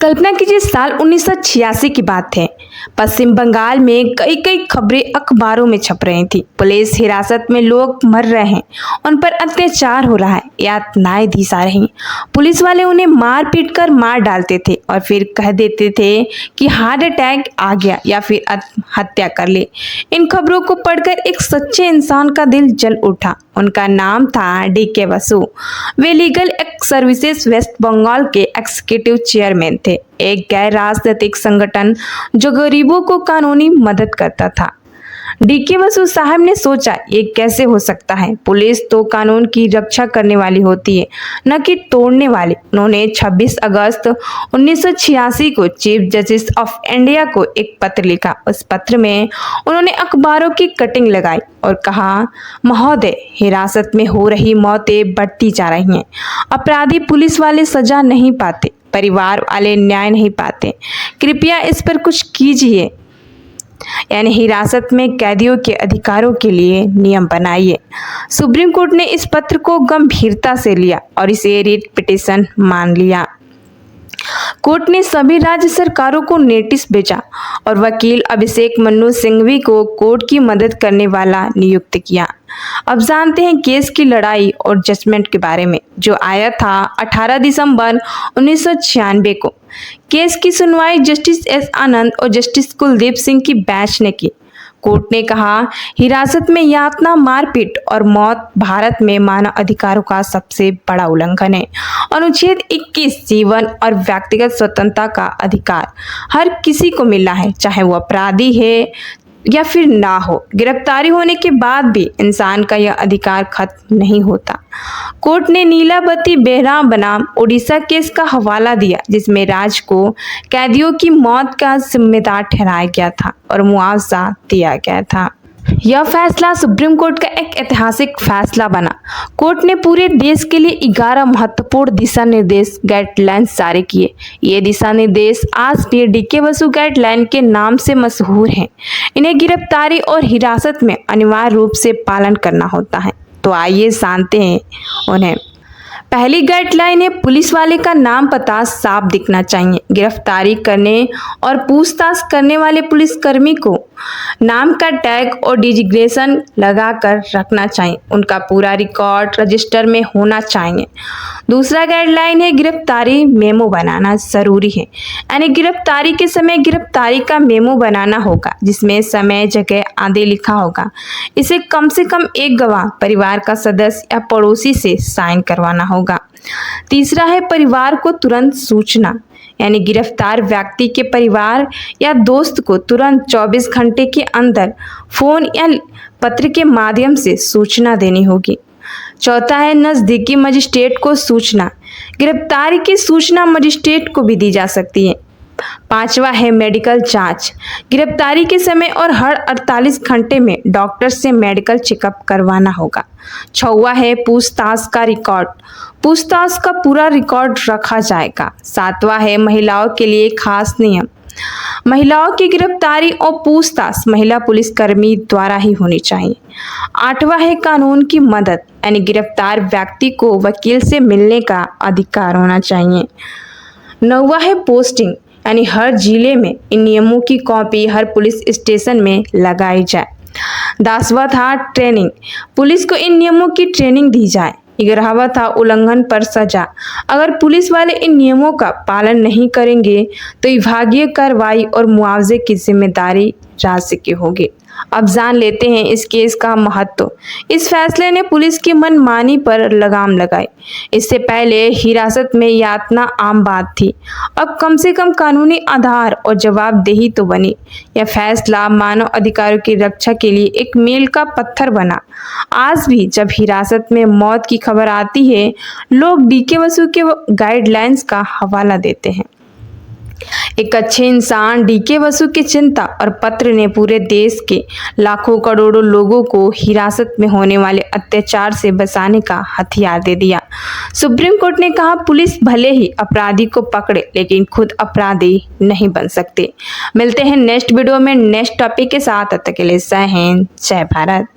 कल्पना कीजिए साल 1986 की बात है। पश्चिम बंगाल में कई कई खबरें अखबारों में छप रही थी। पुलिस हिरासत में लोग मर रहे हैं, उन पर अत्याचार हो रहा है, यातनाएं दी जा रही। पुलिस वाले उन्हें मार पीट कर मार डालते थे और फिर कह देते थे कि हार्ट अटैक आ गया या फिर हत्या कर ले। इन खबरों को पढ़कर एक सच्चे इंसान का दिल जल उठा। उनका नाम था DK बसु। वे लीगल सर्विसेज वेस्ट बंगाल के एग्जीक्यूटिव चेयरमैन थे, एक गैर राजनीतिक संगठन जो गरीबों को कानूनी मदद करता था। DK बसु साहब ने सोचा, ये कैसे हो सकता है? पुलिस तो कानून की रक्षा करने वाली होती है, न कि तोड़ने वाली। उन्होंने 26 अगस्त 1986 को चीफ जस्टिस ऑफ इंडिया को एक पत्र लिखा। उस पत्र में उन्होंने अखबारों की कटिंग लगाई और कहा, महोदय, हिरासत में हो रही मौतें बढ़ती जा रही हैं। अपराधी पुलिस वाले सजा नहीं पाते, परिवार वाले न्याय नहीं पाते। कृपया इस पर कुछ कीजिए, यानी हिरासत में कैदियों के अधिकारों के लिए नियम बनाइए। सुप्रीम कोर्ट ने इस पत्र को गंभीरता से लिया और इसे रिट पिटीशन मान लिया। कोर्ट ने सभी राज्य सरकारों को नोटिस भेजा और वकील अभिषेक मनु सिंघवी को कोर्ट की मदद करने वाला नियुक्त किया। अब जानते हैं केस की लड़ाई और जजमेंट के बारे में, जो आया था 18 दिसंबर 1996 को। केस की सुनवाई जस्टिस S आनंद और जस्टिस कुलदीप सिंह की बेंच ने की। कोर्ट ने कहा, हिरासत में यातना, मारपीट और मौत भारत में मानव अधिकारों का सबसे बड़ा उल्लंघन है। अनुच्छेद 21 जीवन और व्यक्तिगत स्वतंत्रता का अधिकार हर किसी को मिला है, चाहे वो अपराधी है या फिर ना हो। गिरफ्तारी होने के बाद भी इंसान का यह अधिकार खत्म नहीं होता। कोर्ट ने नीलावती बेहरा बनाम ओडिशा केस का हवाला दिया, जिसमें राज्य को कैदियों की मौत का जिम्मेदार ठहराया गया था और मुआवजा दिया गया था। यह फैसला सुप्रीम कोर्ट का एक ऐतिहासिक फैसला बना। कोर्ट ने पूरे देश के लिए 11 महत्वपूर्ण दिशा निर्देश गाइडलाइंस जारी किए। ये दिशा निर्देश आज भी DK बसु गाइडलाइन के नाम से मशहूर हैं। इन्हें गिरफ्तारी और हिरासत में अनिवार्य रूप से पालन करना होता है। तो आइए जानते हैं उन्हें। पहली गाइडलाइन है, पुलिस वाले का नाम पता साफ दिखना चाहिए। गिरफ्तारी करने और पूछताछ करने वाले पुलिसकर्मी को नाम का टैग और डिजिग्नेशन लगा कर रखना चाहिए। उनका पूरा रिकॉर्ड रजिस्टर में होना चाहिए। दूसरा गाइडलाइन है, गिरफ्तारी मेमो बनाना जरूरी है, यानी गिरफ्तारी के समय गिरफ्तारी का मेमो बनाना होगा, जिसमें समय, जगह आदि लिखा होगा। इसे कम से कम एक गवाह, परिवार का सदस्य या पड़ोसी से साइन करवाना होगा। तीसरा है, परिवार को तुरंत सूचना, यानी गिरफ्तार व्यक्ति के परिवार या दोस्त को तुरंत 24 घंटे के अंदर फोन या पत्र के माध्यम से सूचना देनी होगी। चौथा है, नजदीकी मजिस्ट्रेट को सूचना। गिरफ्तारी की सूचना मजिस्ट्रेट को भी दी जा सकती है। पांचवा है, मेडिकल जांच। गिरफ्तारी के समय और हर 48 घंटे में डॉक्टर से मेडिकल चेकअप करवाना होगा। छठवां है, पूछताछ का रिकॉर्ड। पूछताछ का पूरा रिकॉर्ड रखा जाएगा। सातवां है, महिलाओं के लिए खास नियम। महिलाओं की गिरफ्तारी और पूछताछ महिला पुलिसकर्मी द्वारा ही होनी चाहिए। आठवां है, कानून की मदद, यानी गिरफ्तार व्यक्ति को वकील से मिलने का अधिकार होना चाहिए। नौवां है, पोस्टिंग, यानी हर जिले में इन नियमों की कॉपी हर पुलिस स्टेशन में लगाई जाए। 10वां था, ट्रेनिंग, पुलिस को इन नियमों की ट्रेनिंग दी जाए। 11वां था, उल्लंघन पर सजा। अगर पुलिस वाले इन नियमों का पालन नहीं करेंगे तो विभागीय कार्रवाई और मुआवजे की जिम्मेदारी राज्य की होगी। अब जान लेते हैं इस केस का महत्व। इस फैसले ने पुलिस की मनमानी पर लगाम लगाई। इससे पहले हिरासत में यातना आम बात थी, अब कम से कम कानूनी आधार और जवाबदेही तो बनी। यह फैसला मानव अधिकारों की रक्षा के लिए एक मील का पत्थर बना। आज भी जब हिरासत में मौत की खबर आती है, लोग DK बसु के गाइडलाइंस का हवाला देते हैं। एक अच्छे इंसान DK बसु की चिंता और पत्र ने पूरे देश के लाखों करोड़ों लोगों को हिरासत में होने वाले अत्याचार से बचाने का हथियार दे दिया। सुप्रीम कोर्ट ने कहा, पुलिस भले ही अपराधी को पकड़े, लेकिन खुद अपराधी नहीं बन सकते। मिलते हैं नेक्स्ट वीडियो में नेक्स्ट टॉपिक के साथ। तब तक के लिए जय हिंद, जय भारत।